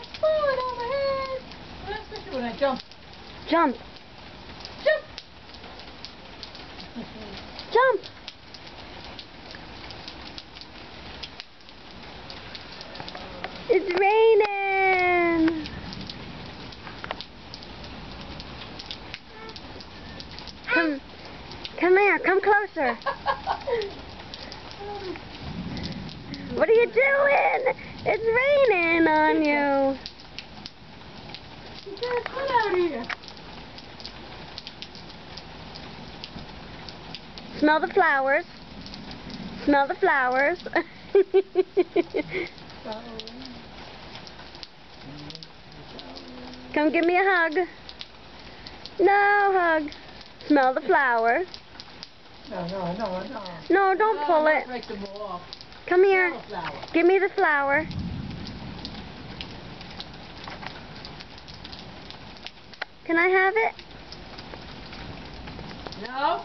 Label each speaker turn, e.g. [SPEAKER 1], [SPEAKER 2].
[SPEAKER 1] got food overhead. Well, especially when I jump.
[SPEAKER 2] Jump.
[SPEAKER 1] Jump.
[SPEAKER 2] Jump. It's raining. Come here. Come closer. What are you doing? It's raining on you.
[SPEAKER 1] You can't get out here.
[SPEAKER 2] Smell the flowers. Smell the flowers. Come give me a hug. No hug. Smell the flower.
[SPEAKER 1] No.
[SPEAKER 2] No, don't pull it.
[SPEAKER 1] Break them off.
[SPEAKER 2] Come here.
[SPEAKER 1] Smell the flower.
[SPEAKER 2] Give me the flower. Can I have it?
[SPEAKER 1] No.